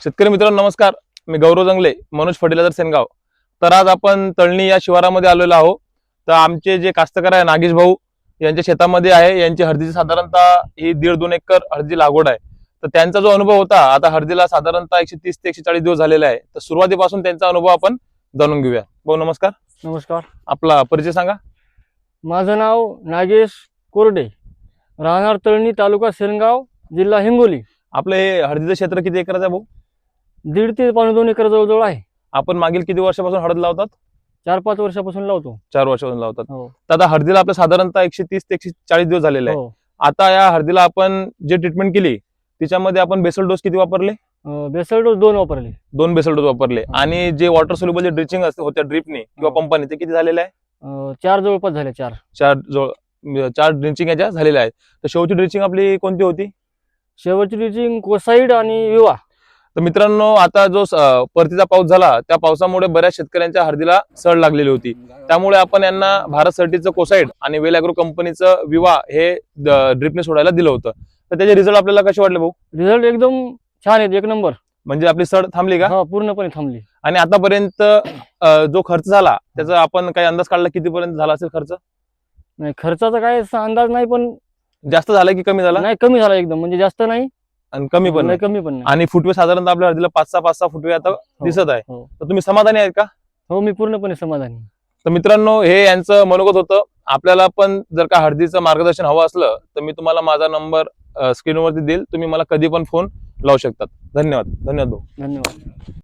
शेतकरी मित्रांनो नमस्कार. मी गौरव जंगले, मनोज फर्टिलायझर सेनगाव. तर आज आपण तळणी या शिवारामध्ये आलेलो आहोत. तर आमचे जे कास्तकार आहे नागेश भाऊ यांच्या शेतामध्ये आहे. यांची हळदीची साधारणतः ही 1.5-2 एकर हळदी लागवड आहे. तर त्यांचा जो अनुभव होता, आता हळदीला साधारणतः 130 ते 140 दिवस झालेले आहे. तर सुरुवातीपासून त्यांचा अनुभव आपण जाणून घेऊया. भाऊ नमस्कार. नमस्कार. आपला परिचय सांगा. माझं नाव नागेश कोरडे, राहणार तळणी, तालुका सेनगाव, जिल्हा हिंगोली. आपलं हे हळदीचं क्षेत्र किती एकराचं आहे भाऊ? 1.5 ते 2 एकर जवळजवळ आहे. आपण मागील किती वर्षापासून हळद लावतात? 4-5 वर्षापासून लावतो. 4 वर्षापासून लावतात. हो तर आता हळदीला आपल्या साधारणतः 130 ते 140 दिवस झालेले आहे. हो. आता या हळदीला आपण जे ट्रीटमेंट केली त्याच्यामध्ये आपण बेसल डोस किती वापरले? बेसल डोस 2 वापरले. 2 बेसल डोस वापरले. आणि जे वॉटर सोल्युबल जे ड्रिचिंग होत्या ड्रिपनी किंवा पंपाने ते किती झालेले आहे? 4 जवळपास झाले. 4 ड्रिचिंग याच्या झालेल्या आहेत. तर शेवटची ड्रिचिंग आपली कोणती होती? शेवटची ड्रिचिंग कोसाईड आणि विवा. तर मित्रांनो, आता जो परतीचा पाऊस झाला त्या पावसामुळे बऱ्याच शेतकऱ्यांच्या हळदीला सड लागलेली होती. त्यामुळे आपण यांना भारत सर्टीचं कोसाईड आणि वेल ॲग्रो कंपनीचं विवा हे ड्रिपने सोडायला दिलं होतं. तर त्याचे रिझल्ट आपल्याला कसे वाटले भाऊ? रिझल्ट एकदम छान आहेत, 1 नंबर. म्हणजे आपली सड थांबली का? हा, पूर्णपणे थांबली. आणि आतापर्यंत जो खर्च झाला त्याचा आपण काही अंदाज काढला कितीपर्यंत झाला असेल खर्च? नाही, खर्चाचा काय अंदाज नाही, पण जास्त झाला की कमी झाला? नाही, कमी झाला एकदम. म्हणजे जास्त नाही आणि कमी पण नाही, नाही. कमी पण नाही. आणि फुटवे साधारणतः आपल्या हळदीला 5-6 फुटवे आता दिसत आहे. हो. तर तुम्ही समाधानी आहेत का? हो, मी पूर्णपणे समाधानी. तर मित्रांनो, हे यांचं मनोगत होतं. आपल्याला पण जर का हळदीचं मार्गदर्शन हवं असलं तर मी तुम्हाला माझा नंबर स्क्रीनवरती देईल. तुम्ही मला कधी पण फोन लावू शकतात. धन्यवाद. धन्यवाद भाऊ. धन्यवाद.